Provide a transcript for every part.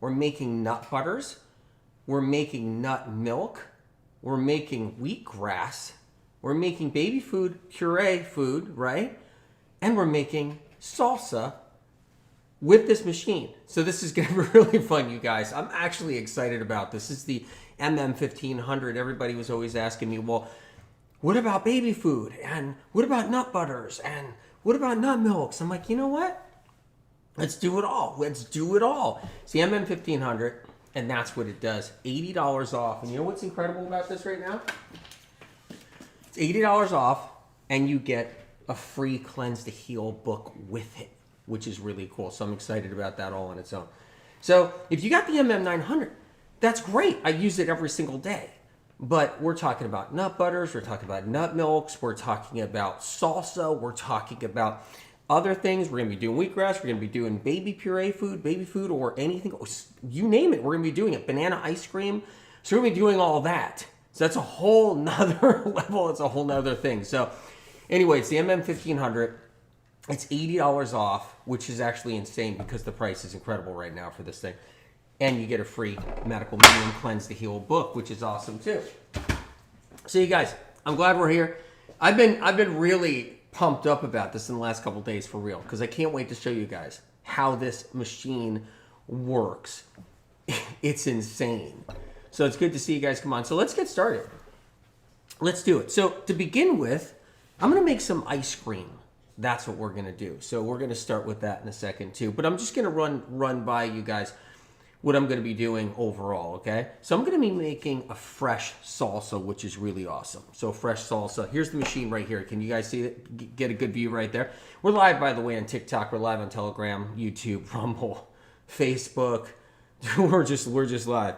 We're making nut butters. We're making nut milk. We're making wheatgrass. We're making baby food, puree food, right? And we're making salsa with this machine. So this is going to be really fun, you guys. I'm actually excited about this. This is the MM1500. Everybody was always asking me, well, what about baby food? And what about nut butters? And what about nut milks? I'm like, you know what? Let's do it all. Let's do it all. It's the MM1500, and that's what it does. $80 off. And you know what's incredible about this right now? It's $80 off, and you get a free Cleanse to Heal book with it, which is really cool. So I'm excited about that all on its own. So if you got the MM900, that's great. I use it every single day. But we're talking about nut butters. We're talking about nut milks. We're talking about salsa. We're talking about other things. We're going to be doing wheatgrass. We're going to be doing baby puree food, baby food, or anything. You name it, we're going to be doing it. Banana ice cream. So we're going to be doing all that. So that's a whole nother level. It's a whole nother thing. So anyway, it's the MM1500. It's $80 off, which is actually insane because the price is incredible right now for this thing. And you get a free medical minimum Cleanse to Heal book, which is awesome too. So you guys, I'm glad we're here. I've been really pumped up about this in the last couple days for real, because I can't wait to show you guys how this machine works. It's insane. So it's good to see you guys come on. So let's get started. Let's do it. So to begin with, I'm going to make some ice cream. That's what we're going to do. So we're going to start with that in a second too. But I'm just going to run by you guys what I'm going to be doing overall, okay? So I'm going to be making a fresh salsa, which is really awesome. So fresh salsa. Here's the machine right here. Can you guys see it? Get a good view right there. We're live, by the way, on TikTok. We're live on Telegram, YouTube, Rumble, Facebook. we're just live.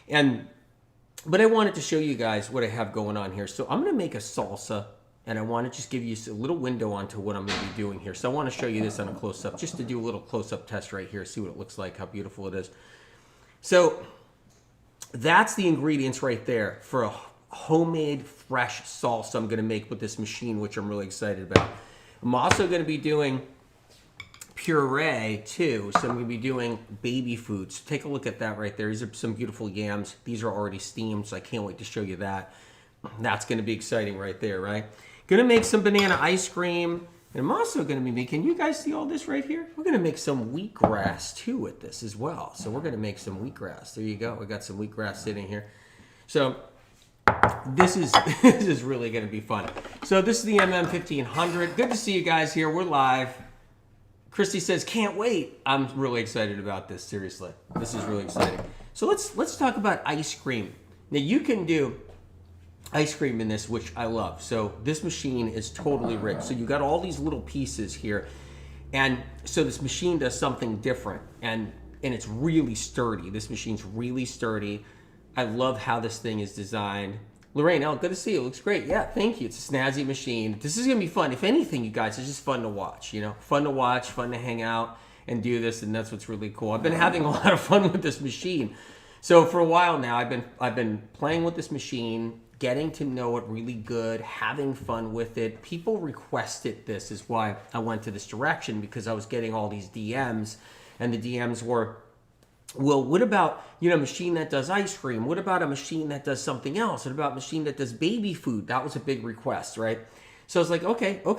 But I wanted to show you guys what I have going on here. So I'm going to make a salsa, and I want to just give you a little window onto what I'm going to be doing here. So I want to show you this on a close-up, just to do a little close-up test right here, see what it looks like, how beautiful it is. So that's the ingredients right there for a homemade fresh salsa I'm going to make with this machine, which I'm really excited about. I'm also going to be doing puree too, so I'm going to be doing baby foods. Take a look at that right there. These are some beautiful yams. These are already steamed, so I can't wait to show you that. That's going to be exciting right there, right? Going to make some banana ice cream. And I'm also going to be making, you guys see all this right here? We're going to make some wheatgrass too with this as well. So we're going to make some wheatgrass. There you go. We got some wheatgrass sitting here. So this is really going to be fun. So this is the MM1500. Good to see you guys here. We're live. Christy says, can't wait. I'm really excited about this, seriously. This is really exciting. So let's talk about ice cream. Now you can do ice cream in this, which I love. So this machine is totally rich. So you got all these little pieces here. And so this machine does something different. And it's really sturdy. This machine's really sturdy. I love how this thing is designed. Lorraine, oh, good to see you. It looks great. Yeah, thank you. It's a snazzy machine. This is going to be fun. If anything, you guys, it's just fun to watch. You know, fun to watch, fun to hang out and do this. And that's what's really cool. I've been having a lot of fun with this machine. So for a while now, I've been playing with this machine, getting to know it really good, having fun with it. People requested this, is why I went to this direction, because I was getting all these DMs, and the DMs were, well, what about, you know, a machine that does ice cream? What about a machine that does something else? What about a machine that does baby food? That was a big request, right? So I was like, okay. The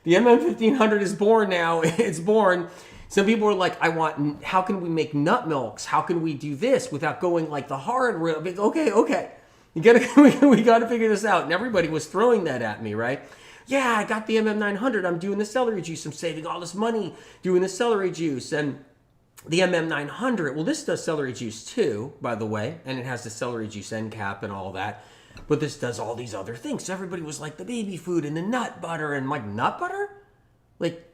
MM1500 is born now. It's born. Some people are like, how can we make nut milks? How can we do this without going like the hard route? Okay. We gotta figure this out. And everybody was throwing that at me, right? Yeah, I got the MM900. I'm doing the celery juice. I'm saving all this money doing the celery juice. And the MM900, well, this does celery juice too, by the way. And it has the celery juice end cap and all that. But this does all these other things. So everybody was like, the baby food and the nut butter. And I'm like, nut butter? Like,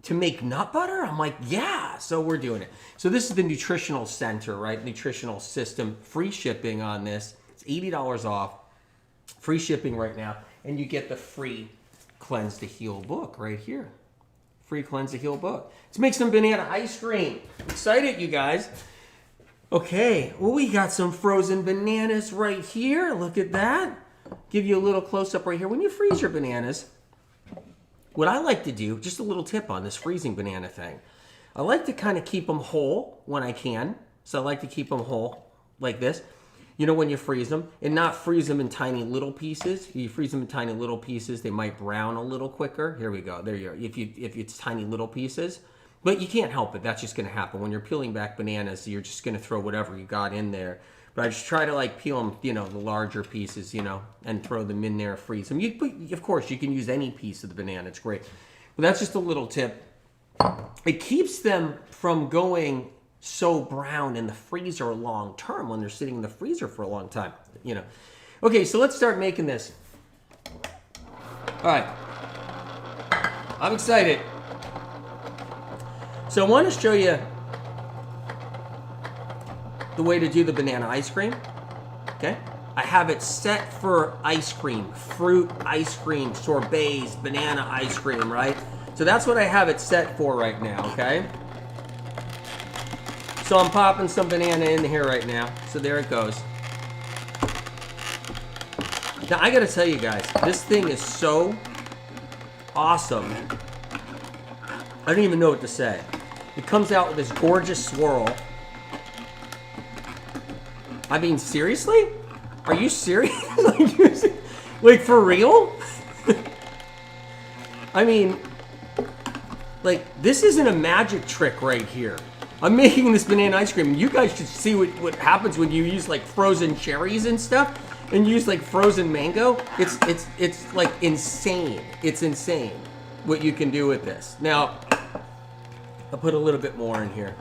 to make nut butter? I'm like, yeah. So we're doing it. So this is the nutritional center, right? Nutritional system. Free shipping on this. It's $80 off. Free shipping right now. And you get the free Cleanse to Heal book right here. Free Cleanse to Heal book. Let's make some banana ice cream. Excited, you guys. Okay. Well, we got some frozen bananas right here. Look at that. Give you a little close-up right here. When you freeze your bananas, what I like to do, just a little tip on this freezing banana thing. I like to kind of keep them whole when I can. So I like to keep them whole like this. You know, when you freeze them, and not freeze them in tiny little pieces. You freeze them in tiny little pieces, they might brown a little quicker. Here we go. There you are. If it's tiny little pieces, but you can't help it. That's just going to happen when you're peeling back bananas. You're just going to throw whatever you got in there. But I just try to like peel them, you know, the larger pieces, you know, and throw them in there, freeze them. Of course, you can use any piece of the banana. It's great. But that's just a little tip. It keeps them from going so brown in the freezer long term when they're sitting in the freezer for a long time, you know. Okay, so let's start making this. All right. I'm excited. So I want to show you the way to do the banana ice cream. Okay? I have it set for ice cream, fruit ice cream, sorbets, banana ice cream, right? So that's what I have it set for right now, okay? So I'm popping some banana in here right now. So there it goes. Now I gotta tell you guys, this thing is so awesome. I don't even know what to say. It comes out with this gorgeous swirl. I mean, seriously? Are you serious? Like, for real? I mean, like, this isn't a magic trick right here. I'm making this banana ice cream. You guys should see what happens when you use, like, frozen cherries and stuff, and use, like, frozen mango. It's like, insane. It's insane what you can do with this. Now, I'll put a little bit more in here.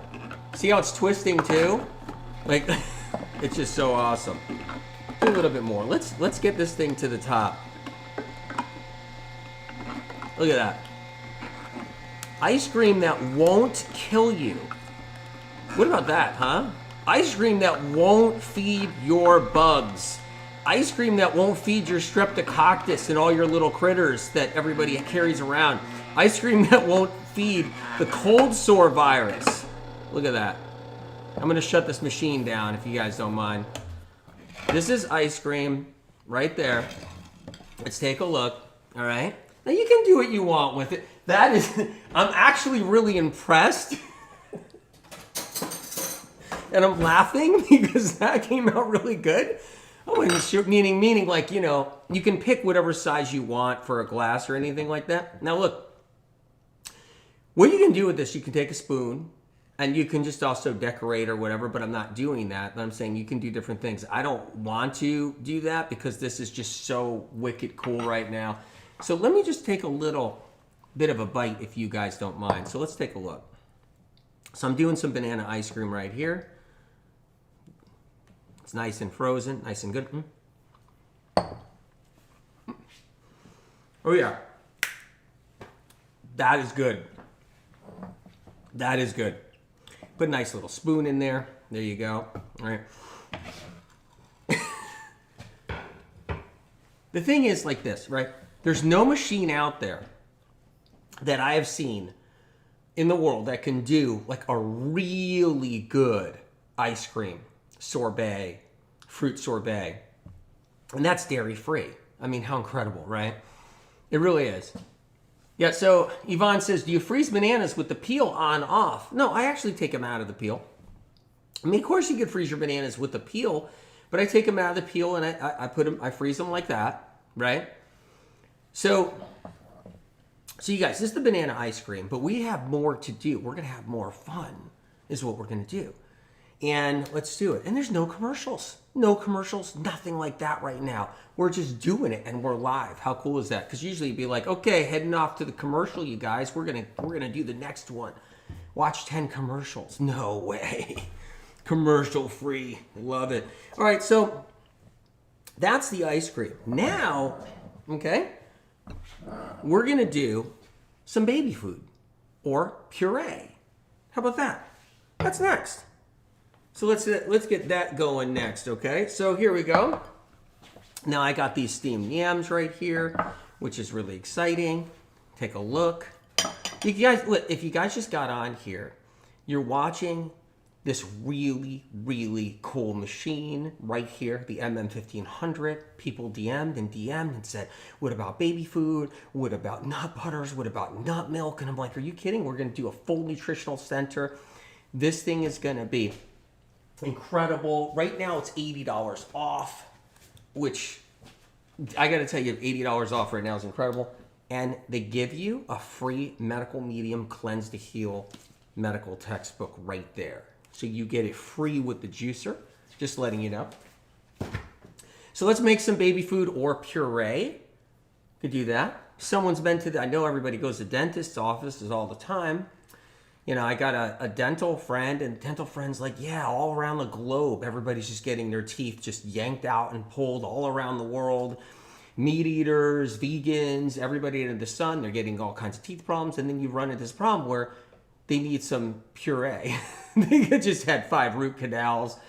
See how it's twisting, too? Like... It's just so awesome. Do a little bit more. Let's get this thing to the top. Look at that. Ice cream that won't kill you. What about that, huh? Ice cream that won't feed your bugs. Ice cream that won't feed your streptococcus and all your little critters that everybody carries around. Ice cream that won't feed the cold sore virus. Look at that. I'm going to shut this machine down if you guys don't mind. This is ice cream right there. Let's take a look. All right. Now you can do what you want with it. That is, I'm actually really impressed. And I'm laughing because that came out really good. Oh, and meaning like, you know, you can pick whatever size you want for a glass or anything like that. Now look, what you can do with this, you can take a spoon. And you can just also decorate or whatever, but I'm not doing that. But I'm saying you can do different things. I don't want to do that because this is just so wicked cool right now. So let me just take a little bit of a bite if you guys don't mind. So let's take a look. So I'm doing some banana ice cream right here. It's nice and frozen, nice and good. Oh yeah. That is good. That is good. Put a nice little spoon in there. There you go. All right. The thing is like this, right? There's no machine out there that I have seen in the world that can do like a really good ice cream sorbet, fruit sorbet. And that's dairy free. I mean, how incredible, right? It really is. Yeah, so Yvonne says, do you freeze bananas with the peel on off? No, I actually take them out of the peel. I mean, of course you could freeze your bananas with the peel, but I take them out of the peel and I freeze them like that, right? So you guys, this is the banana ice cream, but we have more to do. We're going to have more fun is what we're going to do. And let's do it. And there's no commercials. No commercials, nothing like that right now. We're just doing it and we're live. How cool is that? Because usually it'd be like, okay, heading off to the commercial, you guys. We're gonna do the next one. Watch 10 commercials. No way. Commercial free. Love it. All right, so that's the ice cream. Now, okay, we're gonna do some baby food or puree. How about that? That's next. So let's get that going next, okay? So here we go. Now I got these steamed yams right here, which is really exciting. Take a look. You guys, if you guys just got on here, you're watching this really, really cool machine right here, the MM1500. People DM'd and said, what about baby food? What about nut butters? What about nut milk? And I'm like, are you kidding? We're going to do a full nutritional center. This thing is going to be incredible. Right now it's $80 off, which I got to tell you, $80 off right now is incredible. And they give you a free medical medium cleanse to heal medical textbook right there. So you get it free with the juicer, just letting you know. So let's make some baby food or puree. Could do that. Someone's been to I know everybody goes to dentist's offices all the time. You know, I got a dental friend, and dental friend's like, yeah, all around the globe, everybody's just getting their teeth just yanked out and pulled all around the world. Meat eaters, vegans, everybody under the sun, they're getting all kinds of teeth problems. And then you run into this problem where they need some puree. They just had 5 root canals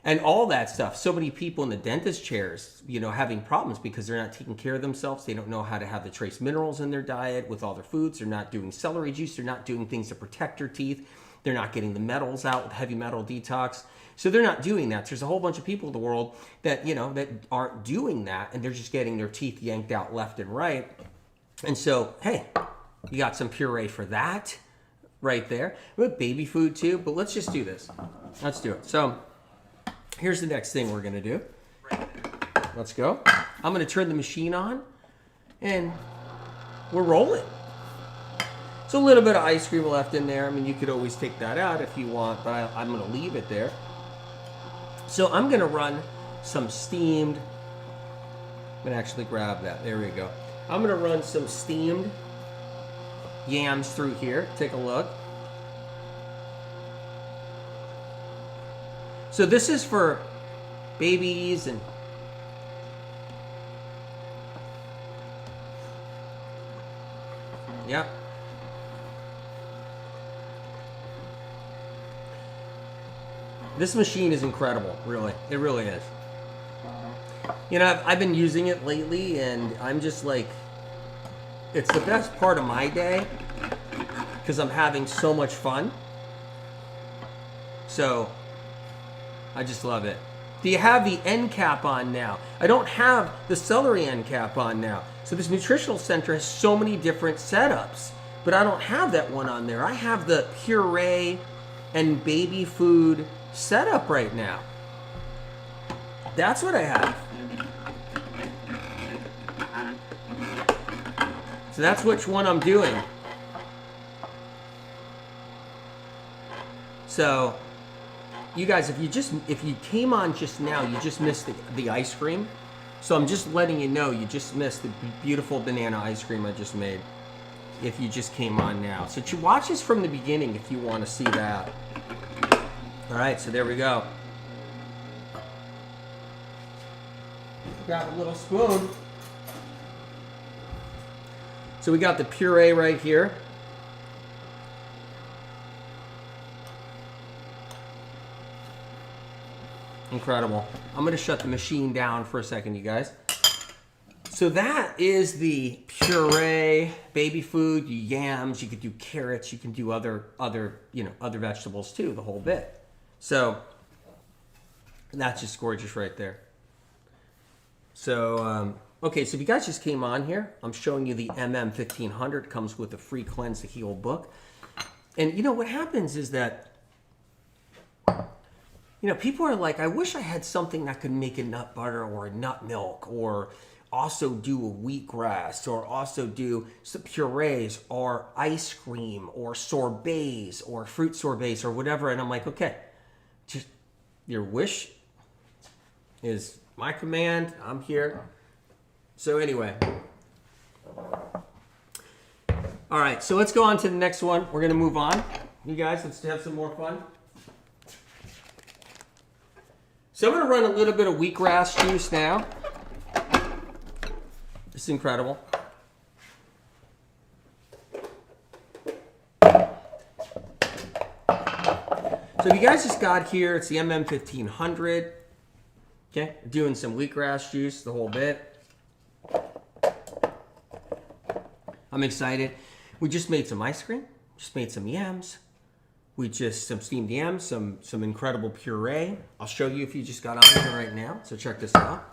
and all that stuff. So many people in the dentist chairs, you know, having problems because they're not taking care of themselves. They don't know how to have the trace minerals in their diet with all their foods. They're not doing celery juice. They're not doing things to protect their teeth. They're not getting the metals out with heavy metal detox. So they're not doing that. So there's a whole bunch of people in the world that, you know, that aren't doing that, and they're just getting their teeth yanked out left and right. And so, hey, you got some puree for that right there. We have baby food too, but let's just do this. Let's do it. So here's the next thing we're going to do. Let's go. I'm going to turn the machine on, and we're rolling. So a little bit of ice cream left in there. I mean, you could always take that out if you want, but I'm going to leave it there. So I'm going to run some steamed, I'm going to actually grab that. There we go. I'm going to run some steamed yams through here. Take a look. So this is for babies and yep. This machine is incredible, really. It really is. You know, I've been using it lately, and I'm just like, it's the best part of my day because I'm having so much fun. So, I just love it. Do you have the end cap on now? I don't have the celery end cap on now. So this nutritional center has so many different setups, but I don't have that one on there. I have the puree and baby food setup right now. That's what I have. So that's which one I'm doing. So you guys, if you came on just now, you just missed the ice cream. So I'm just letting you know you just missed the beautiful banana ice cream I just made. If you just came on now. So you watch this from the beginning if you want to see that. All right, so there we go. Grab a little spoon. So we got the puree right here. Incredible. I'm going to shut the machine down for a second, you guys. So that is the puree, baby food, yams. You could do carrots. You can do other vegetables too, the whole bit. So that's just gorgeous right there. So, okay, so if you guys just came on here, I'm showing you the MM1500. Comes with a free Cleanse to Heal book. And you know what happens is that, you know, people are like, I wish I had something that could make a nut butter or a nut milk, or also do a wheatgrass, or also do some purees or ice cream or sorbets or fruit sorbets or whatever. And I'm like, okay, just your wish is my command. I'm here. So anyway. All right, so let's go on to the next one. We're going to move on. You guys, let's have some more fun. So I'm going to run a little bit of wheatgrass juice now. It's incredible. So if you guys just got here, it's the MM1500. Okay, doing some wheatgrass juice, the whole bit. I'm excited. We just made some ice cream, just made some yams. with just some steamed yams, some incredible puree. I'll show you if you just got on here right now. So check this out.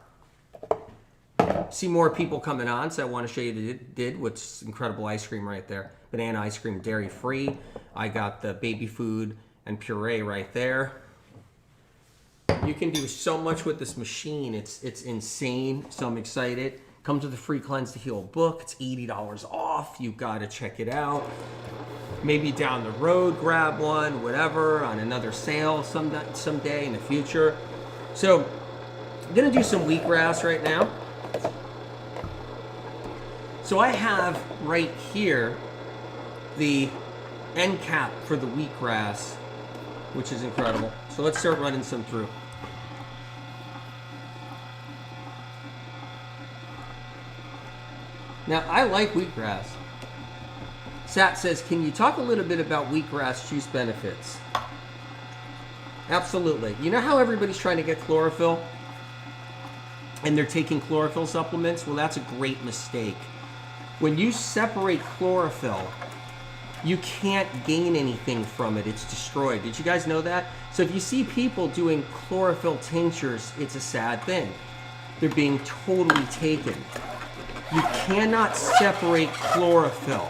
See more people coming on, so I want to show you did what's incredible ice cream right there. Banana ice cream, dairy free. I got the baby food and puree right there. You can do so much with this machine. It's insane. So I'm excited. Comes with a free Cleanse to Heal book. It's $80 off. You got to check it out. Maybe down the road, grab one, whatever, on another sale someday in the future. So I'm gonna do some wheatgrass right now. So I have right here the end cap for the wheatgrass, which is incredible. So let's start running some through. Now, I like wheatgrass. Sat says, can you talk a little bit about wheatgrass juice benefits? Absolutely. You know how everybody's trying to get chlorophyll? And they're taking chlorophyll supplements? Well, that's a great mistake. When you separate chlorophyll, you can't gain anything from it. It's destroyed. Did you guys know that? So if you see people doing chlorophyll tinctures, it's a sad thing. They're being totally taken. You cannot separate chlorophyll.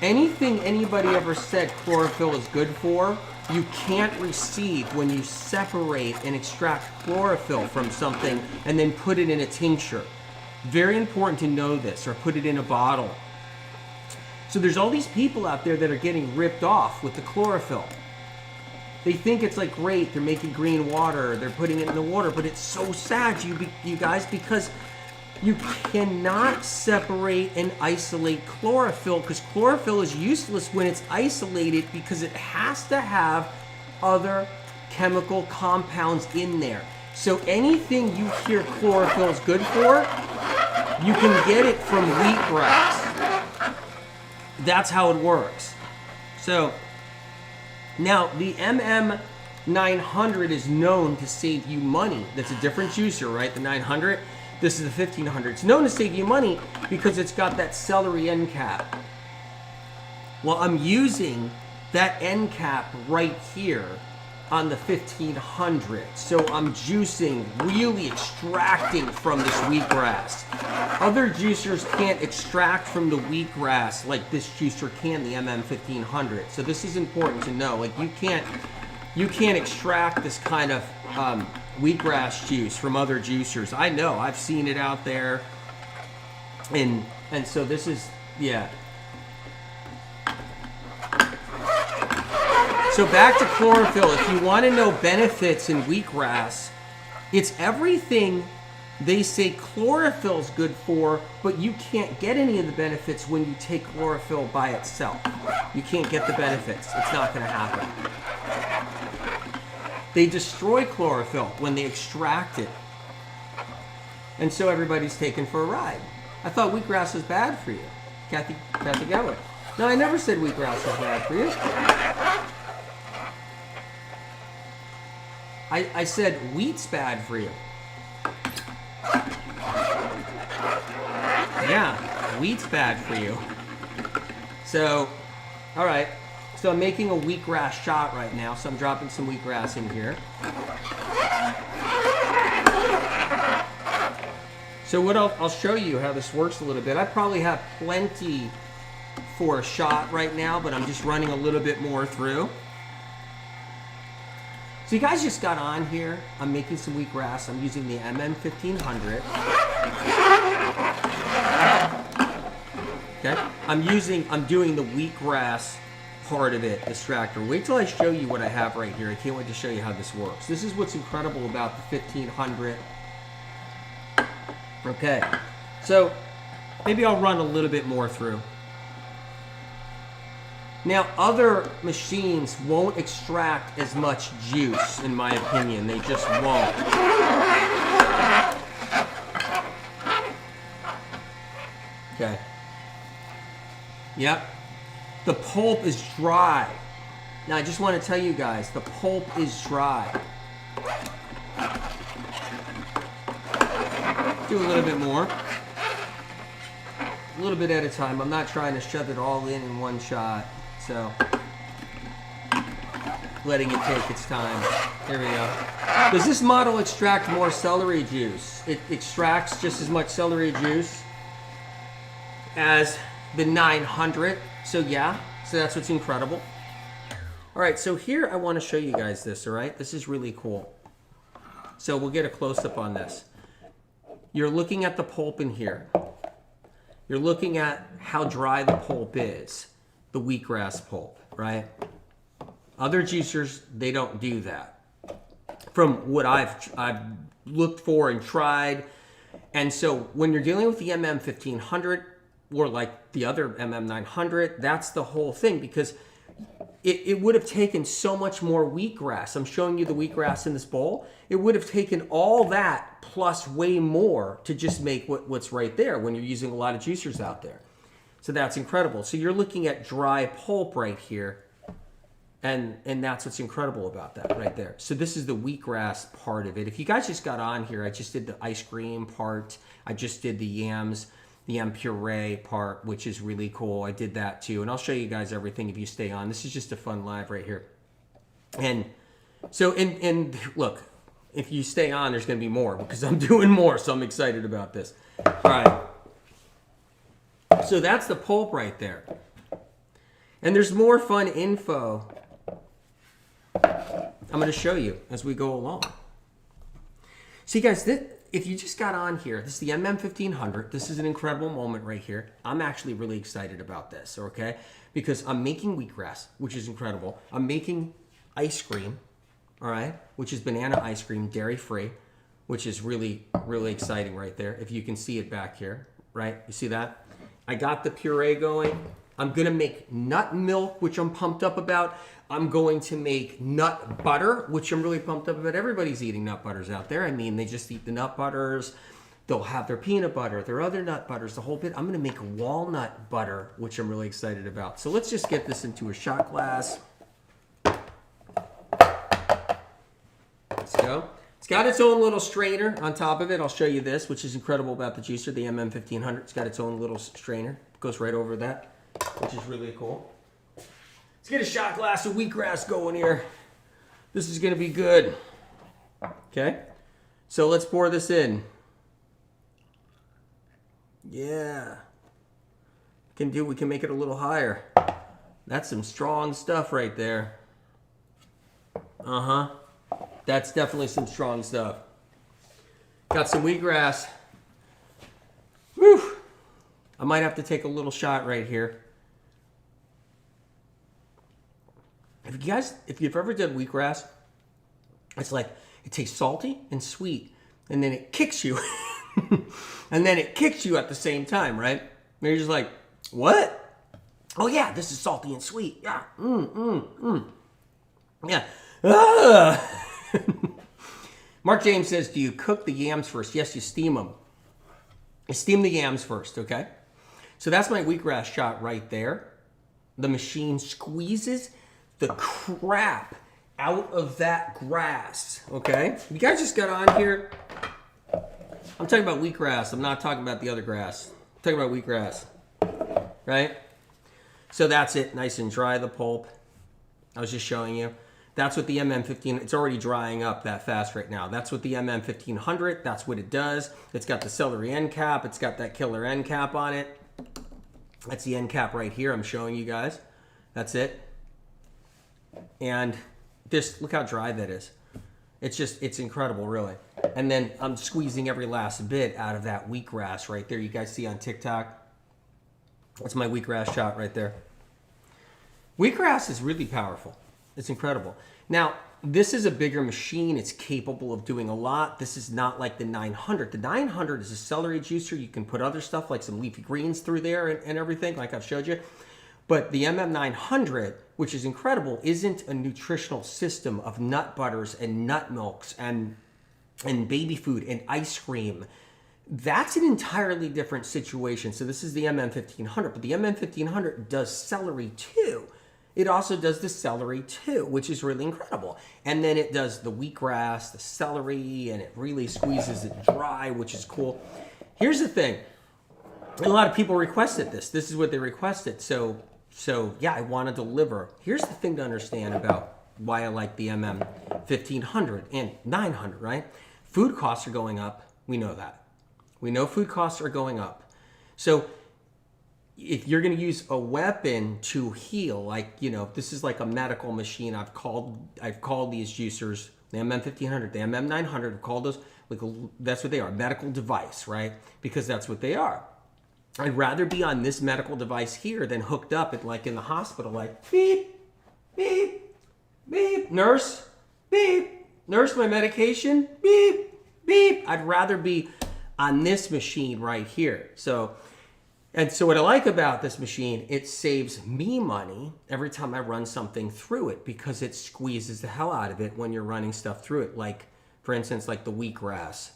Anything anybody ever said chlorophyll is good for, you can't receive when you separate and extract chlorophyll from something and then put it in a tincture. Very important to know this, or put it in a bottle. So there's all these people out there that are getting ripped off with the chlorophyll. They think it's like great, they're making green water, they're putting it in the water, but it's so sad, you guys, because you cannot separate and isolate chlorophyll, because chlorophyll is useless when it's isolated because it has to have other chemical compounds in there. So anything you hear chlorophyll is good for, you can get it from wheatgrass. That's how it works. So now the MM900 is known to save you money. That's a different juicer, right? The 900. This is the 1500. It's known to save you money because it's got that celery end cap. Well, I'm using that end cap right here on the 1500. So I'm juicing, really extracting from this wheatgrass. Other juicers can't extract from the wheatgrass like this juicer can, the MM1500. So this is important to know. Like you can't extract this kind of wheatgrass juice from other juicers. I know, I've seen it out there, and so this is, yeah. So back to chlorophyll. If you want to know benefits in wheatgrass, it's everything they say chlorophyll's good for, but you can't get any of the benefits when you take chlorophyll by itself. You can't get the benefits. It's not going to happen. They destroy chlorophyll when they extract it. And so everybody's taken for a ride. I thought wheatgrass was bad for you. Kathy Geller. No, I never said wheatgrass was bad for you. I said wheat's bad for you. Yeah, wheat's bad for you. So, all right. So I'm making a wheatgrass shot right now, so I'm dropping some wheatgrass in here. So what I'll show you how this works a little bit. I probably have plenty for a shot right now, but I'm just running a little bit more through. So you guys just got on here. I'm making some wheatgrass. I'm using the MM1500. Okay. I'm doing the wheatgrass part of it, extractor. Wait till I show you what I have right here. I can't wait to show you how this works. This is what's incredible about the 1500. Okay, so maybe I'll run a little bit more through. Now, other machines won't extract as much juice, in my opinion. They just won't. Okay. Yep. The pulp is dry. Now, I just want to tell you guys, the pulp is dry. Do a little bit more. A little bit at a time. I'm not trying to shove it all in one shot. So, letting it take its time. Here we go. Does this model extract more celery juice? It extracts just as much celery juice as the 900. So yeah, so that's what's incredible. All right, so here I want to show you guys this, all right? This is really cool. So we'll get a close-up on this. You're looking at the pulp in here. You're looking at how dry the pulp is, the wheatgrass pulp, right? Other juicers, they don't do that. From what I've looked for and tried. And so when you're dealing with the MM1500 or like the other MM900, that's the whole thing, because it would have taken so much more wheatgrass. I'm showing you the wheatgrass in this bowl. It would have taken all that plus way more to just make what's right there when you're using a lot of juicers out there. So that's incredible. So you're looking at dry pulp right here, and that's what's incredible about that right there. So this is the wheatgrass part of it. If you guys just got on here, I just did the ice cream part. I just did the yams, the yam puree part, which is really cool. I did that too. And I'll show you guys everything if you stay on. This is just a fun live right here. And so, and look, if you stay on, there's going to be more because I'm doing more. So I'm excited about this. All right. So that's the pulp right there. And there's more fun info I'm going to show you as we go along. See, guys, if you just got on here, this is the MM1500. This is an incredible moment right here. I'm actually really excited about this, okay? Because I'm making wheatgrass, which is incredible. I'm making ice cream, all right? Which is banana ice cream, dairy-free, which is really, really exciting right there. If you can see it back here, right? You see that? I got the puree going. I'm going to make nut milk, which I'm pumped up about. I'm going to make nut butter, which I'm really pumped up about. Everybody's eating nut butters out there. I mean, they just eat the nut butters. They'll have their peanut butter, their other nut butters, the whole bit. I'm going to make walnut butter, which I'm really excited about. So let's just get this into a shot glass. Let's go. It's got its own little strainer on top of it. I'll show you this, which is incredible about the juicer, the MM1500. It's got its own little strainer. It goes right over that, which is really cool. Let's get a shot glass of wheatgrass going here. This is going to be good. Okay, so let's pour this in. Yeah, we can make it a little higher. That's some strong stuff right there. That's definitely some strong stuff. Got some wheatgrass. Whew. I might have to take a little shot right here. If you've ever done wheatgrass, it's like it tastes salty and sweet, and then it kicks you, and then it kicks you at the same time, right? And you're just like, what? Oh yeah, this is salty and sweet. Yeah, yeah. Ah. Mark James says, do you cook the yams first? Yes, you steam them. You steam the yams first, okay? So that's my wheatgrass shot right there. The machine squeezes the crap out of that grass, okay? You guys just got on here. I'm talking about wheatgrass. I'm not talking about the other grass. I'm talking about wheatgrass, right? So that's it, nice and dry, the pulp. I was just showing you. That's what the MM1500, it's already drying up that fast right now. That's what the MM1500, that's what it does. It's got the celery end cap. It's got that killer end cap on it. That's the end cap right here I'm showing you guys. That's it. And just look how dry that is. It's incredible, really. And then I'm squeezing every last bit out of that wheatgrass right there. You guys see on TikTok? That's my wheatgrass shot right there. Wheatgrass is really powerful. It's incredible. Now, this is a bigger machine. It's capable of doing a lot. This is not like the 900. The 900 is a celery juicer. You can put other stuff like some leafy greens through there and everything, like I've showed you. But the MM900, which is incredible, isn't a nutritional system of nut butters and nut milks and baby food and ice cream. That's an entirely different situation. So this is the MM1500, but the MM1500 does celery too. It also does the celery too, which is really incredible. And then it does the wheatgrass, the celery, and it really squeezes it dry, which is cool. Here's the thing. A lot of people requested this. This is what they requested. So yeah, I want to deliver. Here's the thing to understand about why I like the MM1500 and 900, right? Food costs are going up. We know that. We know food costs are going up. So if you're going to use a weapon to heal, like, you know, this is like a medical machine. I've called these juicers, the MM1500, the MM900, I've called those, like, that's what they are, medical device, right? Because that's what they are. I'd rather be on this medical device here than hooked up at, like, in the hospital, like, beep, beep, beep, nurse, beep, nurse, my medication, beep, beep. I'd rather be on this machine right here. So what I like about this machine, it saves me money every time I run something through it because it squeezes the hell out of it when you're running stuff through it. Like, for instance, like the wheatgrass.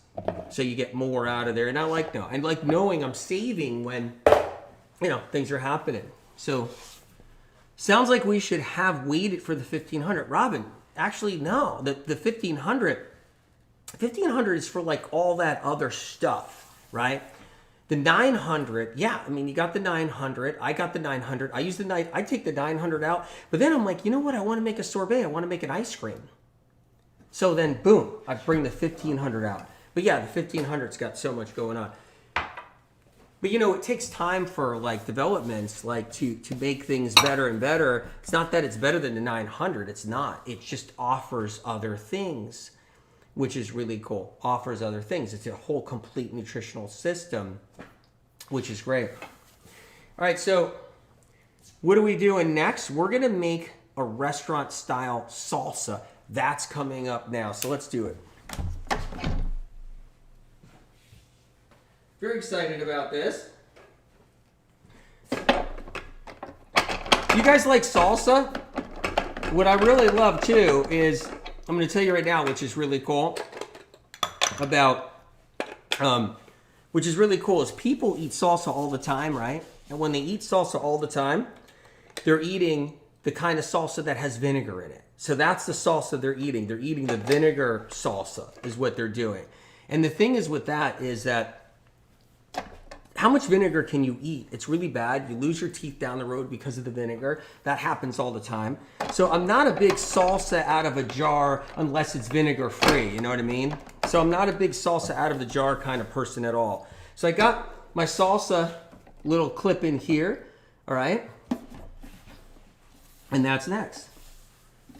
So you get more out of there. And I like knowing I'm saving when, you know, things are happening. So sounds like we should have waited for the 1500. Robin, actually, no. The 1500 is for like all that other stuff, right? The 900, yeah, I mean, you got the 900. I got the 900. I take the 900 out. But then I'm like, you know what? I want to make a sorbet. I want to make an ice cream. So then, boom, I bring the 1500 out. But yeah, the 1500's got so much going on. But you know, it takes time for like developments, like to make things better and better. It's not that it's better than the 900. It's not. It just offers other things, which is really cool. Offers other things. It's a whole complete nutritional system, which is great. All right, so what are we doing next? We're gonna make a restaurant style salsa. That's coming up now. So let's do it. Very excited about this. You guys like salsa? What I really love too is, I'm going to tell you right now, which is really cool is people eat salsa all the time, right? And when they eat salsa all the time, they're eating the kind of salsa that has vinegar in it. So that's the salsa they're eating. They're eating the vinegar salsa is what they're doing. And the thing is with that is that how much vinegar can you eat? It's really bad. You lose your teeth down the road because of the vinegar. That happens all the time. So I'm not a big salsa out of a jar unless it's vinegar free. You know what I mean? So I'm not a big salsa out of the jar kind of person at all. So I got my salsa little clip in here. All right. And that's next.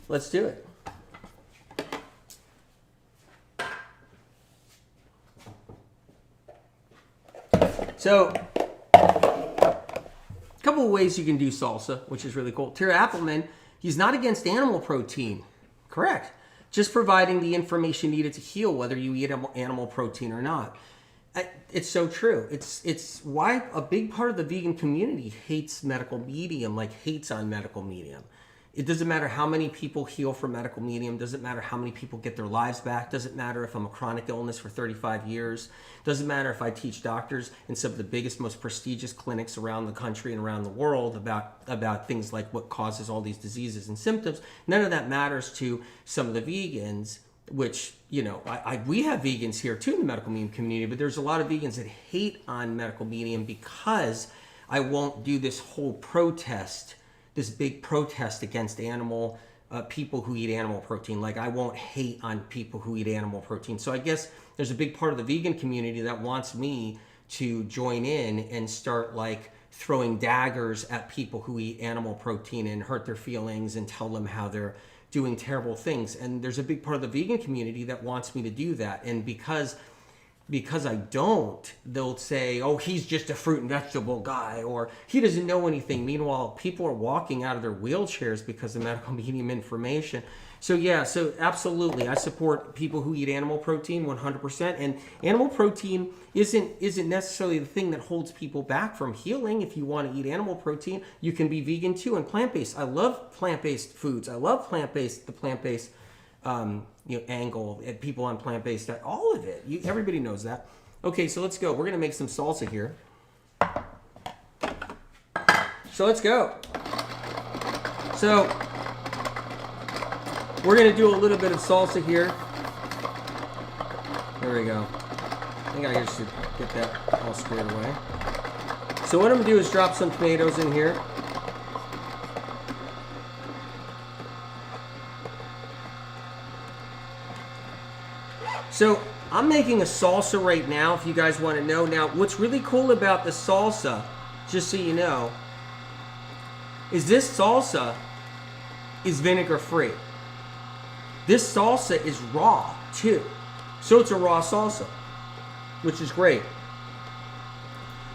Let's do it. So, a couple of ways you can do salsa, which is really cool. Terry Appleman, he's not against animal protein. Correct. Just providing the information needed to heal, whether you eat animal protein or not. It's so true. It's why a big part of the vegan community hates medical medium, like hates on medical medium. It doesn't matter how many people heal from medical medium. Doesn't matter how many people get their lives back. Doesn't matter if I'm a chronic illness for 35 years. Doesn't matter if I teach doctors in some of the biggest, most prestigious clinics around the country and around the world about things like what causes all these diseases and symptoms. None of that matters to some of the vegans, which, you know, we have vegans here too in the medical medium community, but there's a lot of vegans that hate on medical medium because I won't do this whole protest, this big protest against animal people who eat animal protein. Like, I won't hate on people who eat animal protein. So I guess there's a big part of the vegan community that wants me to join in and start like throwing daggers at people who eat animal protein and hurt their feelings and tell them how they're doing terrible things. And there's a big part of the vegan community that wants me to do that. And because I don't, they'll say, oh, he's just a fruit and vegetable guy, or he doesn't know anything. Meanwhile, people are walking out of their wheelchairs because of medical medium information. So yeah, so absolutely, I support people who eat animal protein 100%. And animal protein isn't necessarily the thing that holds people back from healing. If you want to eat animal protein, you can be vegan too, and plant-based. I love plant-based foods. I love the plant-based angle at people on plant-based diet, all of it. Everybody knows that. Okay, so let's go. We're gonna make some salsa here. So let's go. So we're gonna do a little bit of salsa here. There we go. I think I just should get that all squared away. So what I'm gonna do is drop some tomatoes in here. So I'm making a salsa right now, if you guys want to know. Now, what's really cool about the salsa, just so you know, is this salsa is vinegar free. This salsa is raw too. So it's a raw salsa, which is great.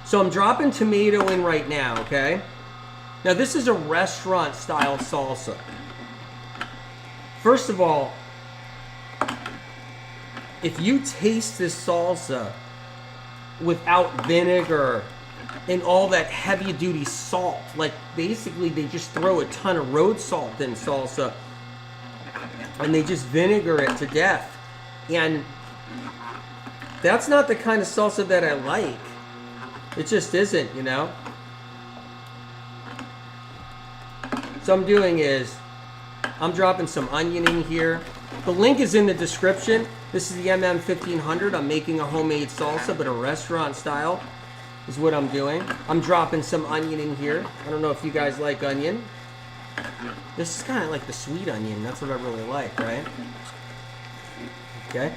So I'm dropping tomato in right now, okay? Now this is a restaurant style salsa. First of all, if you taste this salsa without vinegar and all that heavy duty salt, like basically they just throw a ton of road salt in salsa and they just vinegar it to death. And that's not the kind of salsa that I like. It just isn't, you know? So I'm doing is, I'm dropping some onion in here. The link is in the description. This is the MM1500. I'm making a homemade salsa, but a restaurant style is what I'm doing. I'm dropping some onion in here. I don't know if you guys like onion. This is kind of like the sweet onion. That's what I really like, right? Okay.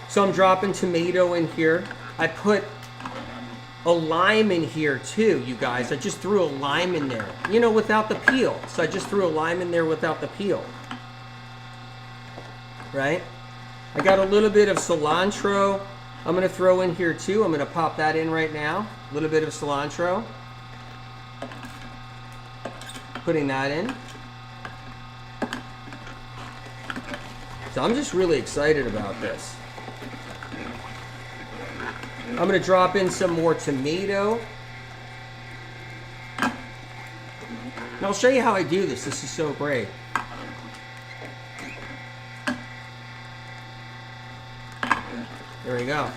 So I'm dropping tomato in here. I put a lime in here too, you guys. I just threw a lime in there, you know, without the peel. So I just threw a lime in there without the peel. Right? I got a little bit of cilantro I'm going to throw in here too. I'm going to pop that in right now. A little bit of cilantro. Putting that in. So I'm just really excited about this. I'm going to drop in some more tomato. And I'll show you how I do this. This is so great. There we go.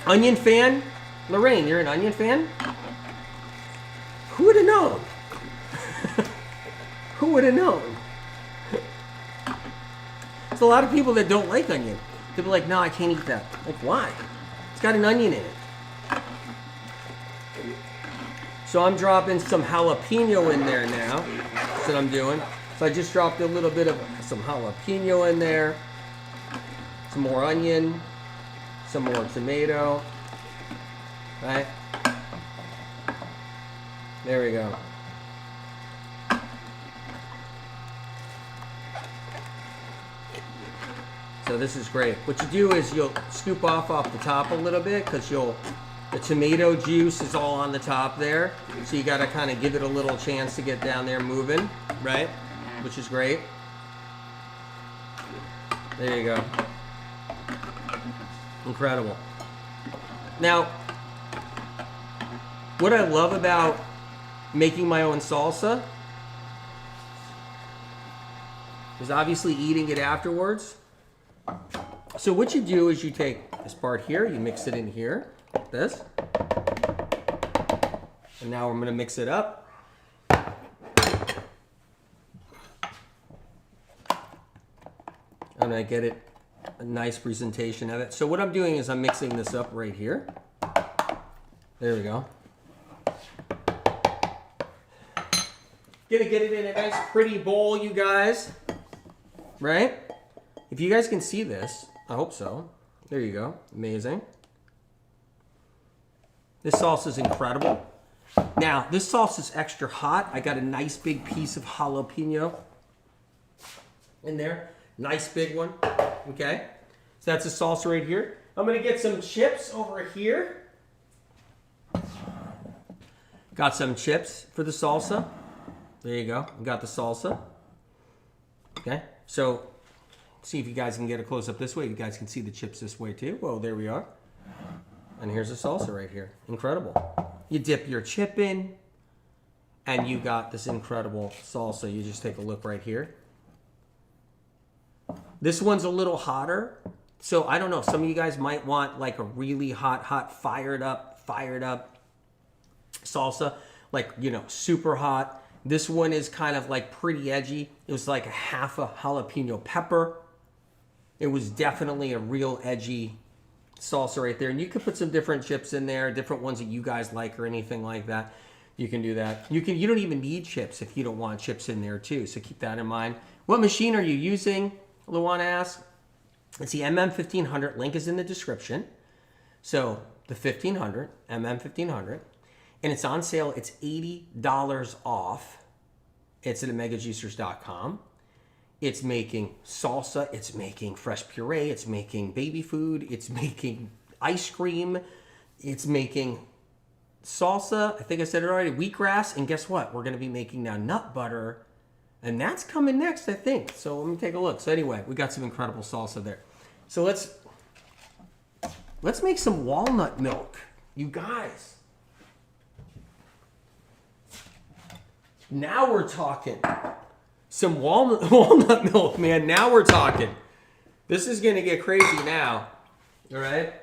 Onion fan? Lorraine, you're an onion fan? Who would have known? Who would have known? There's a lot of people that don't like onion. They'll be like, no, I can't eat that. Like, why? It's got an onion in it. So I'm dropping some jalapeno in there now. That's what I'm doing. So I just dropped a little bit of some jalapeno in there. Some more onion. Some more tomato. Right? There we go. So this is great. What you do is you'll scoop off the top a little bit because the tomato juice is all on the top there. So you got to kind of give it a little chance to get down there moving, right? Which is great. There you go. Incredible. Now, what I love about making my own salsa is obviously eating it afterwards. So what you do is you take this part here, you mix it in here, like this. And now I'm going to mix it up. I'm going to get it a nice presentation of it. So what I'm doing is I'm mixing this up right here. There we go. Gonna get it in a nice pretty bowl, you guys. Right? If you guys can see this, I hope so. There you go. Amazing. This sauce is incredible. Now, this sauce is extra hot. I got a nice big piece of jalapeno in there. Nice big one. Okay? So that's the salsa right here. I'm going to get some chips over here. Got some chips for the salsa. There you go. Got the salsa. Okay? So, see if you guys can get a close-up this way. You guys can see the chips this way too. Well, there we are. And here's the salsa right here. Incredible. You dip your chip in, and you got this incredible salsa. You just take a look right here. This one's a little hotter. So, I don't know. Some of you guys might want like a really hot, fired up salsa. Like, you know, super hot. This one is kind of like pretty edgy. It was like a half a jalapeno pepper. It was definitely a real edgy salsa right there. And you could put some different chips in there, different ones that you guys like or anything like that. You can do that. You don't even need chips if you don't want chips in there too. So keep that in mind. What machine are you using? Luana asks. It's the MM1500. Link is in the description. So the 1500, MM1500. And it's on sale. It's $80 off. It's at omegajuicers.com. It's making salsa. It's making fresh puree. It's making baby food. It's making ice cream. It's making salsa. I think I said it already. Wheatgrass. And guess what? We're going to be making now nut butter. And that's coming next, I think. So let me take a look. So anyway, we got some incredible salsa there. So let's make some walnut milk. You guys. Now we're talking. Some walnut milk, man. Now we're talking. This is going to get crazy now. All right?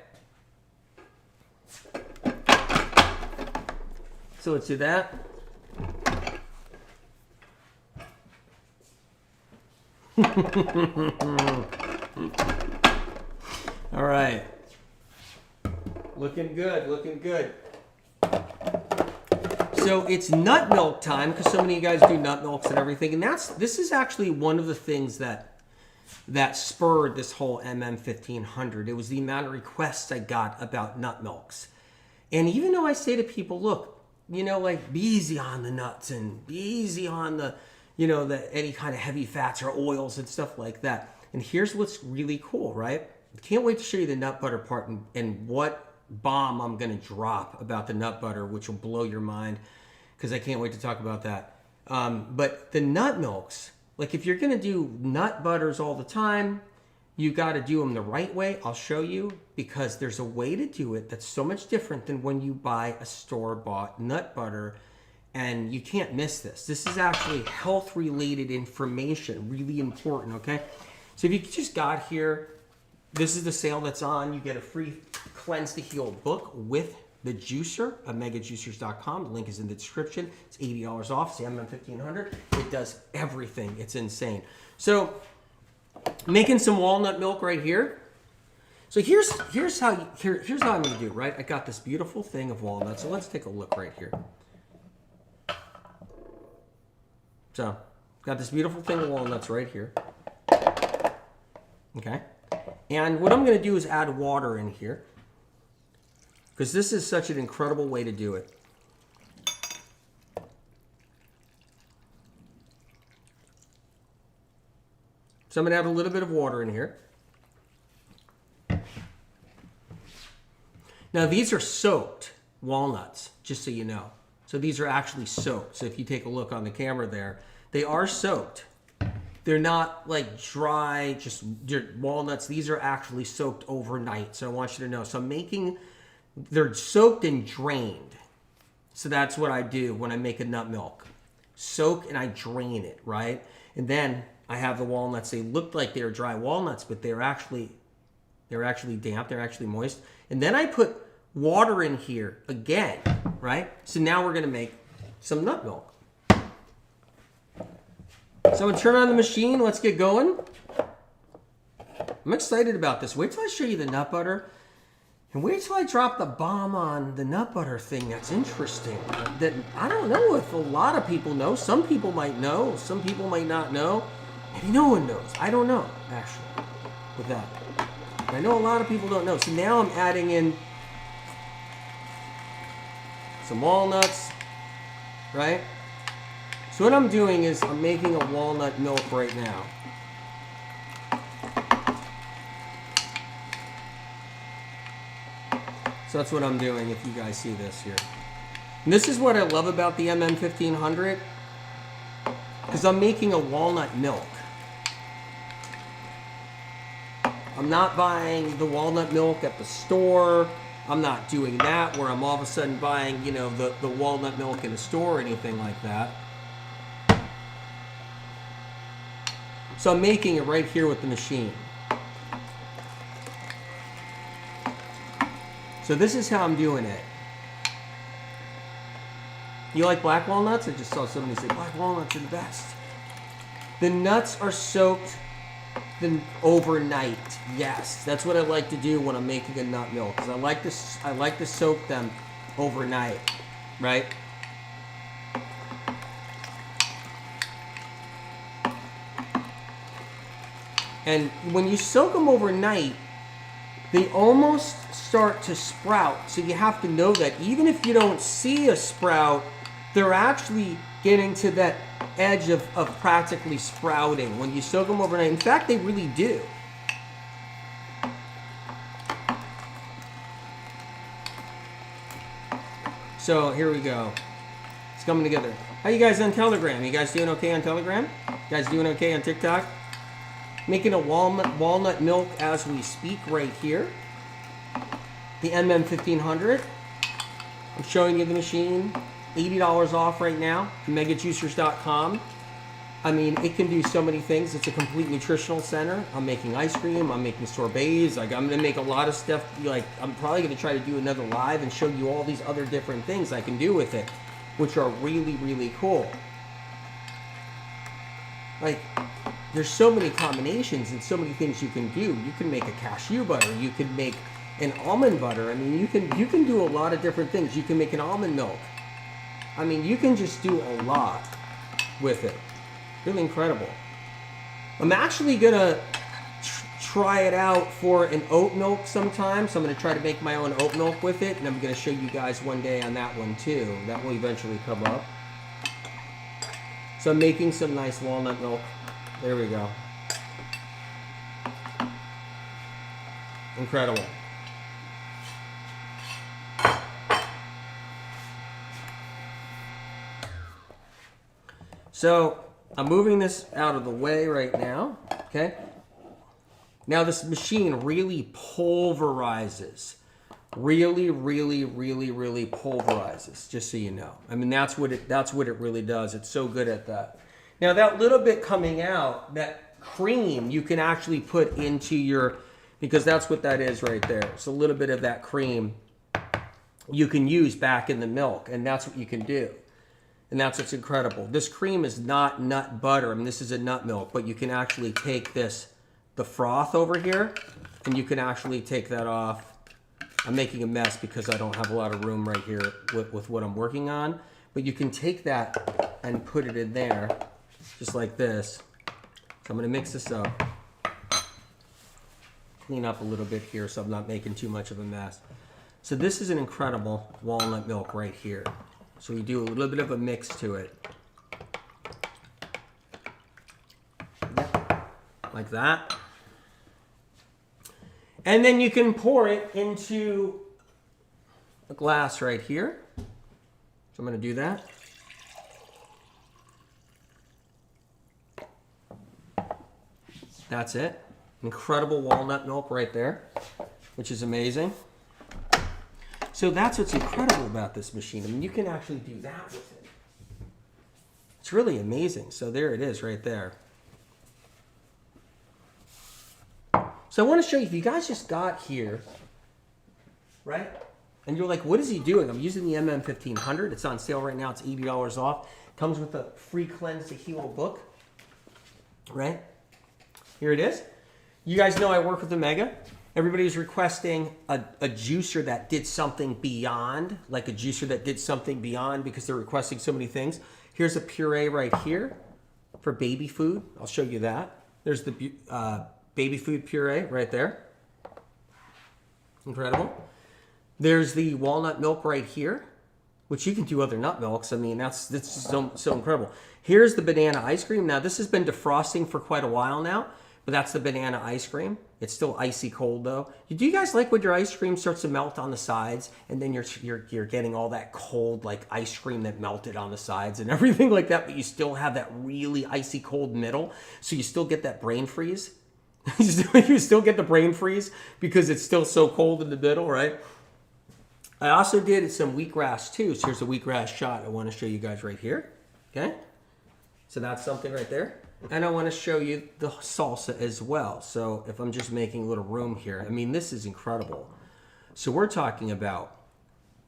So let's do that. All right. Looking good, looking good. So it's nut milk time, because so many of you guys do nut milks and everything. And this is actually one of the things that spurred this whole MM1500. It was the amount of requests I got about nut milks. And even though I say to people, look, you know, like, be easy on the nuts and be easy on the, you know, any kind of heavy fats or oils and stuff like that. And here's what's really cool, right? Can't wait to show you the nut butter part and what bomb I'm going to drop about the nut butter, which will blow your mind, because I can't wait to talk about that. But the nut milks, like if you're going to do nut butters all the time, you got to do them the right way. I'll show you, because there's a way to do it that's so much different than when you buy a store-bought nut butter. And you can't miss this. This is actually health-related information, really important, okay? So if you just got here, this is the sale that's on. You get a free Cleanse to Heal book with the juicer, omegajuicers.com. The link is in the description. It's $80 off. It's the MM1500. It does everything. It's insane. So making some walnut milk right here. So here's how I'm going to do it, right? I got this beautiful thing of walnuts. So let's take a look right here. So, got this beautiful thing of walnuts right here. Okay. And what I'm going to do is add water in here, because this is such an incredible way to do it. So I'm going to add a little bit of water in here. Now these are soaked walnuts, just so you know. So these are actually soaked. So if you take a look on the camera there, they are soaked. They're not like dry, just walnuts. These are actually soaked overnight. So I want you to know. So they're soaked and drained. So that's what I do when I make a nut milk. Soak and I drain it, right? And then I have the walnuts. They looked like they were dry walnuts, but they're actually damp. They're actually moist. And then I put water in here again, right? So now we're going to make some nut milk. So I'm going to turn on the machine. Let's get going. I'm excited about this. Wait till I show you the nut butter. And wait till I drop the bomb on the nut butter thing that's interesting. That I don't know if a lot of people know. Some people might know. Some people might not know. Maybe no one knows. I don't know, actually, with that. I know a lot of people don't know. So now I'm adding in some walnuts, right? So what I'm doing is I'm making a walnut milk right now. So that's what I'm doing, if you guys see this here. And this is what I love about the MM1500, because I'm making a walnut milk. I'm not buying the walnut milk at the store. I'm not doing that where I'm all of a sudden buying, you know, the walnut milk in a store or anything like that. So I'm making it right here with the machine. So this is how I'm doing it. You like black walnuts? I just saw somebody say black walnuts are the best. The nuts are soaked overnight. Yes, that's what I like to do when I'm making a nut milk, because I like to soak them overnight, right? And when you soak them overnight, they almost start to sprout. So you have to know that even if you don't see a sprout, they're actually getting to that edge of practically sprouting when you soak them overnight. In fact, they really do. So here we go. It's coming together. How you guys on Telegram? You guys doing okay on Telegram? You guys doing okay on TikTok? Making a walnut milk as we speak right here. The MM1500. I'm showing you the machine. $80 off right now. megajuicers.com. I mean, it can do so many things. It's a complete nutritional center. I'm making ice cream. I'm making sorbets. Like, I'm going to make a lot of stuff. Like, I'm probably going to try to do another live and show you all these other different things I can do with it, which are really, really cool. Like, there's so many combinations and so many things you can do. You can make a cashew butter. You can make an almond butter. I mean, you can do a lot of different things. You can make an almond milk. I mean, you can just do a lot with it. Really incredible. I'm actually gonna try it out for an oat milk sometime. So I'm gonna try to make my own oat milk with it, and I'm gonna show you guys one day on that one too. That will eventually come up. So I'm making some nice walnut milk. There we go. Incredible. So I'm moving this out of the way right now, okay? Now this machine really pulverizes. Really pulverizes, just so you know. I mean, that's what it really does. It's so good at that. Now that little bit coming out, that cream, you can actually put into your, because that's what that is right there. It's a little bit of that cream you can use back in the milk, and that's what you can do. And that's what's incredible. This cream is not nut butter. I mean, this is a nut milk, but you can actually take this, the froth over here, and you can actually take that off. I'm making a mess because I don't have a lot of room right here with what I'm working on. But you can take that and put it in there, just like this. So I'm gonna mix this up. Clean up a little bit here so I'm not making too much of a mess. So this is an incredible walnut milk right here. So we do a little bit of a mix to it. Like that. And then you can pour it into a glass right here. So I'm going to do that. That's it. Incredible walnut milk right there, which is amazing. So that's what's incredible about this machine. I mean, you can actually do that with it. It's really amazing. So there it is right there. So I want to show you, if you guys just got here, right? And you're like, what is he doing? I'm using the MM1500. It's on sale right now. It's $80 off. Comes with a free Cleanse to Heal book, right? Here it is. You guys know I work with Omega. Everybody's requesting a juicer that did something beyond, like a juicer that did something beyond, because they're requesting so many things. Here's a puree right here for baby food. I'll show you that. There's the baby food puree right there. Incredible. There's the walnut milk right here, which you can do other nut milks. I mean, that's so incredible. Here's the banana ice cream. Now, this has been defrosting for quite a while now, but that's the banana ice cream. It's still icy cold though. Do you guys like when your ice cream starts to melt on the sides, and then you're getting all that cold like ice cream that melted on the sides and everything like that, but you still have that really icy cold middle, so you still get that brain freeze? You still get the brain freeze because it's still so cold in the middle, right? I also did some wheatgrass too. So here's a wheatgrass shot I want to show you guys right here. Okay, so that's something right there. And I want to show you the salsa as well. So if I'm just making a little room here, I mean, this is incredible. So we're talking about,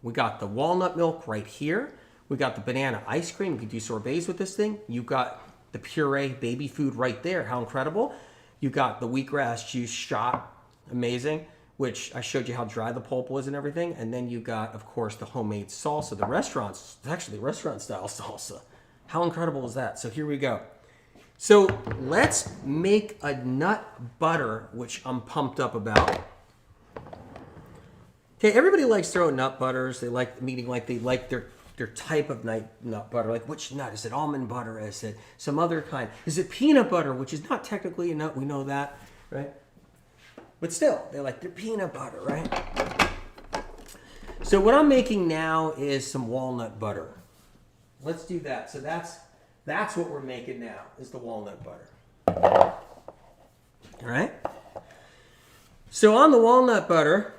we got the walnut milk right here. We got the banana ice cream. You can do sorbets with this thing. You got the puree baby food right there. How incredible. You got the wheatgrass juice shot. Amazing. Which I showed you how dry the pulp was and everything. And then you got, of course, the homemade salsa. The restaurant's, it's actually restaurant style salsa. How incredible is that? So here we go. So let's make a nut butter, which I'm pumped up about. Okay, everybody likes their own nut butters. They like, meaning like they like their type of nut butter. Like which nut? Is it almond butter? Is it some other kind? Is it peanut butter, which is not technically a nut? We know that, right? But still, they like their peanut butter, right? So what I'm making now is some walnut butter. Let's do that. So that's what we're making now, is the walnut butter. All right? So on the walnut butter,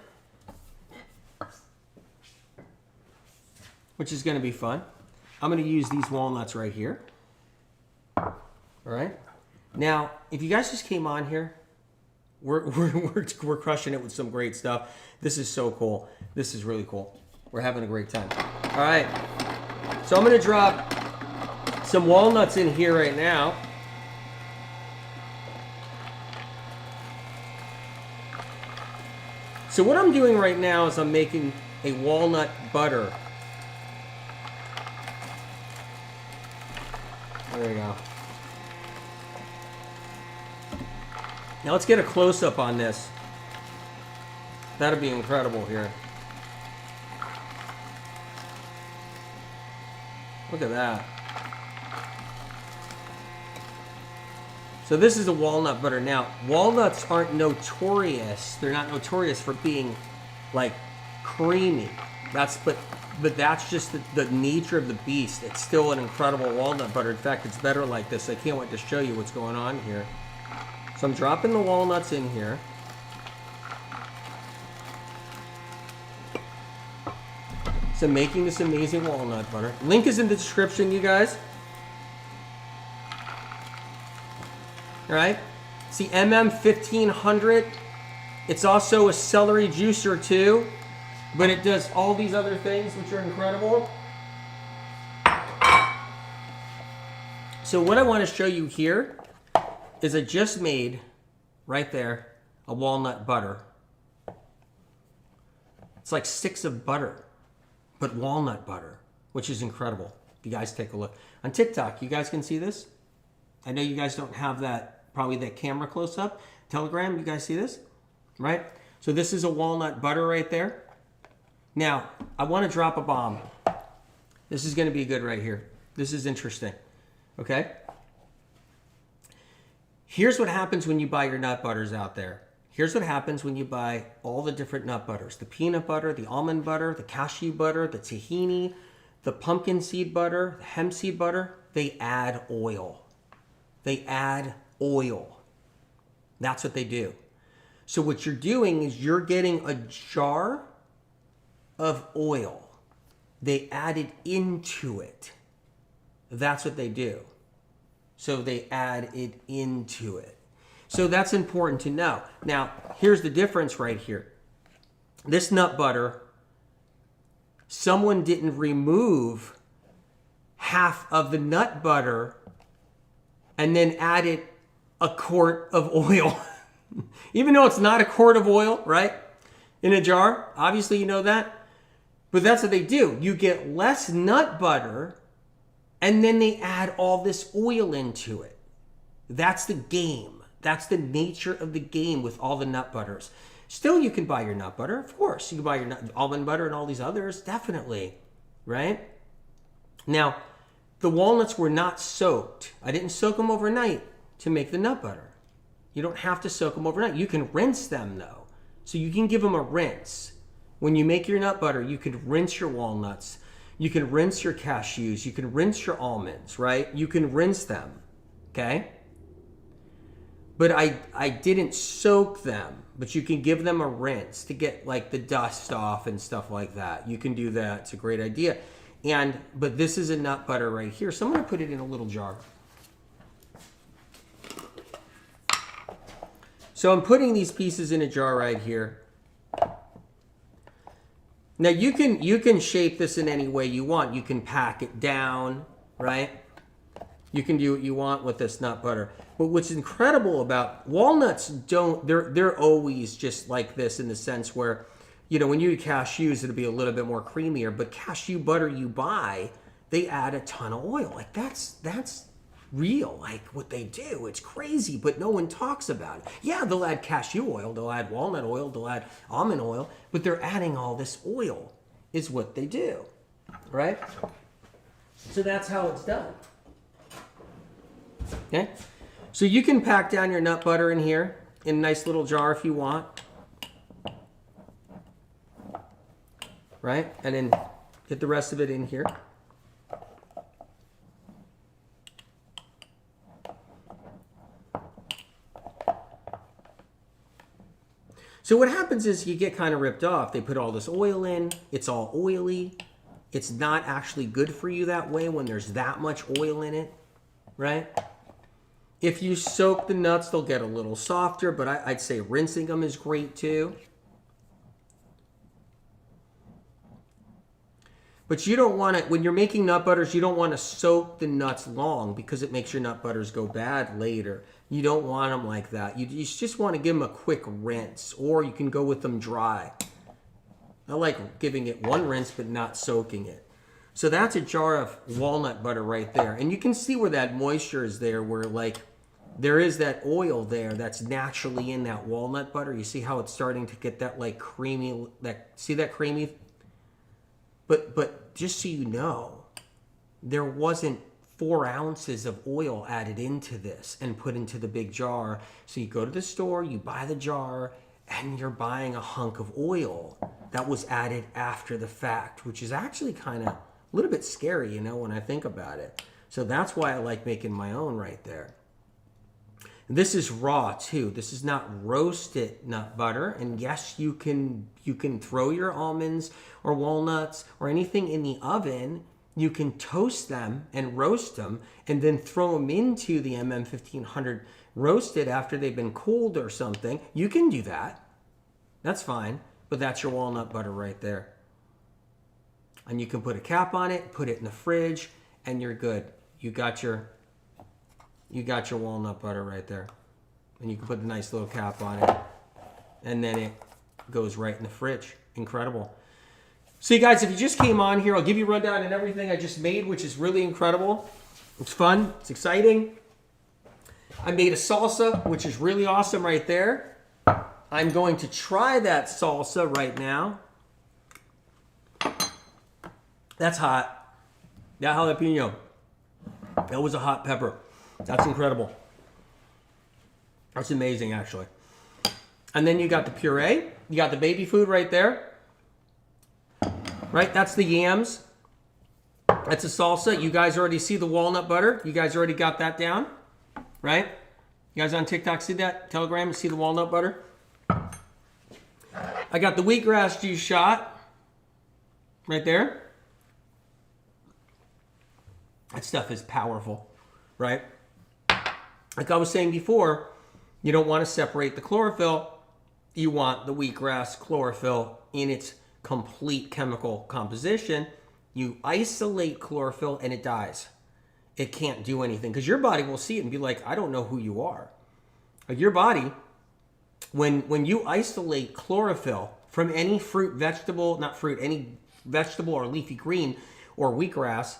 which is going to be fun, I'm going to use these walnuts right here. All right? Now, if you guys just came on here, we're crushing it with some great stuff. This is so cool. This is really cool. We're having a great time. All right. So I'm going to drop some walnuts in here right now. So what I'm doing right now is I'm making a walnut butter. There we go. Now let's get a close-up on this. That'll be incredible here. Look at that. So this is a walnut butter. Now, walnuts aren't notorious. They're not notorious for being like creamy. But that's just the nature of the beast. It's still an incredible walnut butter. In fact, it's better like this. I can't wait to show you what's going on here. So I'm dropping the walnuts in here. So making this amazing walnut butter. Link is in the description, you guys. All right. See, MM1500. It's also a celery juicer too, but it does all these other things which are incredible. So what I want to show you here is I just made, right there, a walnut butter. It's like sticks of butter, but walnut butter, which is incredible. If you guys take a look. On TikTok, you guys can see this? I know you guys don't have that, probably that camera close up. Telegram, you guys see this? Right? So this is a walnut butter right there. Now, I want to drop a bomb. This is going to be good right here. This is interesting. Okay? Here's what happens when you buy your nut butters out there. Here's what happens when you buy all the different nut butters. The peanut butter, the almond butter, the cashew butter, the tahini, the pumpkin seed butter, the hemp seed butter. They add oil. They add oil. That's what they do. So what you're doing is you're getting a jar of oil. They add it into it. That's what they do. So they add it into it. So that's important to know. Now, here's the difference right here. This nut butter, someone didn't remove half of the nut butter and then added a quart of oil. Even though it's not a quart of oil, right? In a jar. Obviously, you know that. But that's what they do. You get less nut butter, and then they add all this oil into it. That's the game. That's the nature of the game with all the nut butters. Still, you can buy your nut butter, of course. You can buy your almond butter and all these others, definitely, right? Now, the walnuts were not soaked. I didn't soak them overnight to make the nut butter. You don't have to soak them overnight. You can rinse them, though. So you can give them a rinse. When you make your nut butter, you can rinse your walnuts. You can rinse your cashews. You can rinse your almonds, right? You can rinse them, okay? But I didn't soak them, but you can give them a rinse to get like the dust off and stuff like that. You can do that. It's a great idea. But this is a nut butter right here. So I'm going to put it in a little jar. So I'm putting these pieces in a jar right here. Now you can shape this in any way you want. You can pack it down, right? You can do what you want with this nut butter. But what's incredible about walnuts, they're always just like this in the sense where, you know, when you eat cashews, it'll be a little bit more creamier. But cashew butter you buy, they add a ton of oil. Like that's real, like what they do. It's crazy, but no one talks about it. Yeah, they'll add cashew oil, they'll add walnut oil, they'll add almond oil, but they're adding all this oil is what they do, right? So that's how it's done. Okay? So you can pack down your nut butter in here in a nice little jar if you want. Right? And then get the rest of it in here. So what happens is you get kind of ripped off. They put all this oil in. It's all oily. It's not actually good for you that way when there's that much oil in it, right? If you soak the nuts, they'll get a little softer, but I'd say rinsing them is great too. But you don't want to, when you're making nut butters, you don't want to soak the nuts long because it makes your nut butters go bad later. You don't want them like that. You just want to give them a quick rinse, or you can go with them dry. I like giving it one rinse but not soaking it. So that's a jar of walnut butter right there. And you can see where that moisture is there, where like there is that oil there that's naturally in that walnut butter. You see how it's starting to get that like creamy, see that creamy? But just so you know, there wasn't 4 ounces of oil added into this and put into the big jar. So you go to the store, you buy the jar, and you're buying a hunk of oil that was added after the fact, which is actually kind of a little bit scary, you know, when I think about it. So that's why I like making my own right there. This is raw too. This is not roasted nut butter. And yes, you can throw your almonds or walnuts or anything in the oven. You can toast them and roast them and then throw them into the MM1500 roasted after they've been cooled or something. You can do that. That's fine. But that's your walnut butter right there. And you can put a cap on it, put it in the fridge, and you're good. You got your walnut butter right there. And you can put a nice little cap on it. And then it goes right in the fridge. Incredible. So you guys, if you just came on here, I'll give you a rundown on everything I just made, which is really incredible. It's fun. It's exciting. I made a salsa, which is really awesome right there. I'm going to try that salsa right now. That's hot. That jalapeno. That was a hot pepper. That's incredible. That's amazing, actually. And then you got the puree. You got the baby food right there. Right? That's the yams. That's a salsa. You guys already see the walnut butter. You guys already got that down. Right? You guys on TikTok see that? Telegram, see the walnut butter? I got the wheatgrass juice shot. Right there. That stuff is powerful. Right? Like I was saying before, you don't want to separate the chlorophyll. You want the wheatgrass chlorophyll in its complete chemical composition. You isolate chlorophyll and it dies. It can't do anything because your body will see it and be like, I don't know who you are. Like your body, when you isolate chlorophyll from any fruit, vegetable, not fruit, any vegetable or leafy green or wheatgrass,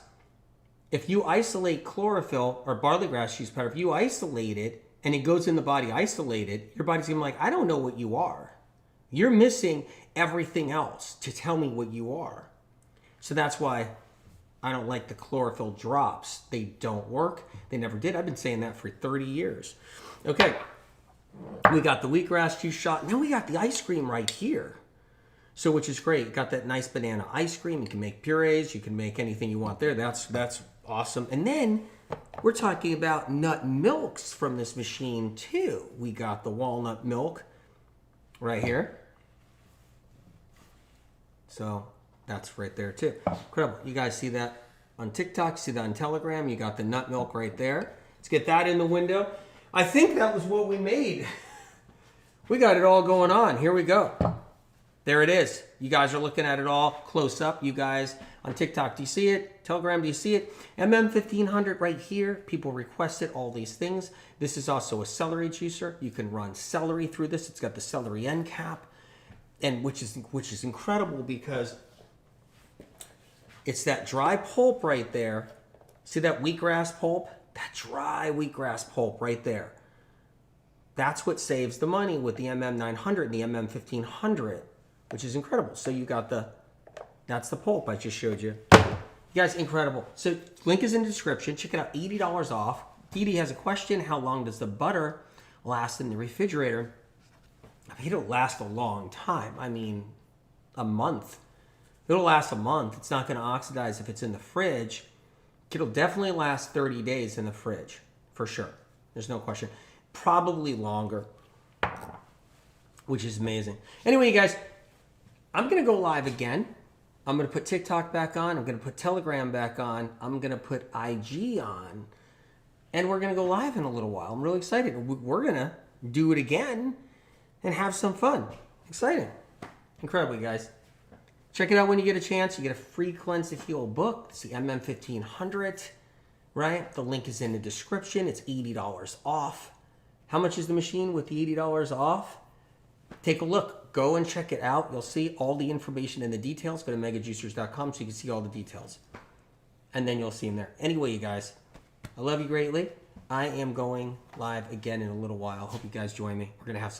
if you isolate chlorophyll or barley grass juice powder, if you isolate it and it goes in the body isolated, your body's gonna be like, I don't know what you are. You're missing everything else to tell me what you are. So that's why I don't like the chlorophyll drops. They don't work. They never did. I've been saying that for 30 years. Okay, we got the wheatgrass juice shot. Now we got the ice cream right here. So which is great. Got that nice banana ice cream. You can make purees. You can make anything you want there. That's awesome. And then we're talking about nut milks from this machine too. We got the walnut milk right here. So that's right there too. Incredible. You guys see that on TikTok, see that on Telegram. You got the nut milk right there. Let's get that in the window. I think that was what we made. We got it all going on. Here we go. There it is. You guys are looking at it all close up. You guys on TikTok, do you see it? Telegram, do you see it? MM1500 right here. People requested all these things. This is also a celery juicer. You can run celery through this. It's got the celery end cap, and which is incredible because it's that dry pulp right there. See that wheatgrass pulp? That dry wheatgrass pulp right there. That's what saves the money with the MM900 and the MM1500, which is incredible. So you got that's the pulp I just showed you. You guys, incredible. So link is in the description. Check it out, $80 off. Dee Dee has a question. How long does the butter last in the refrigerator? I mean, it'll last a long time. I mean, a month. It'll last a month. It's not going to oxidize if it's in the fridge. It'll definitely last 30 days in the fridge, for sure. There's no question. Probably longer, which is amazing. Anyway, you guys, I'm going to go live again. I'm going to put TikTok back on. I'm going to put Telegram back on. I'm going to put IG on. And we're going to go live in a little while. I'm really excited. We're going to do it again and have some fun. Exciting. Incredible, you guys. Check it out when you get a chance. You get a free Cleanse to Heal book. It's the MM1500, right? The link is in the description. It's $80 off. How much is the machine with the $80 off? Take a look. Go and check it out. You'll see all the information and the details. Go to megajuicers.com so you can see all the details. And then you'll see them there. Anyway, you guys, I love you greatly. I am going live again in a little while. Hope you guys join me. We're going to have some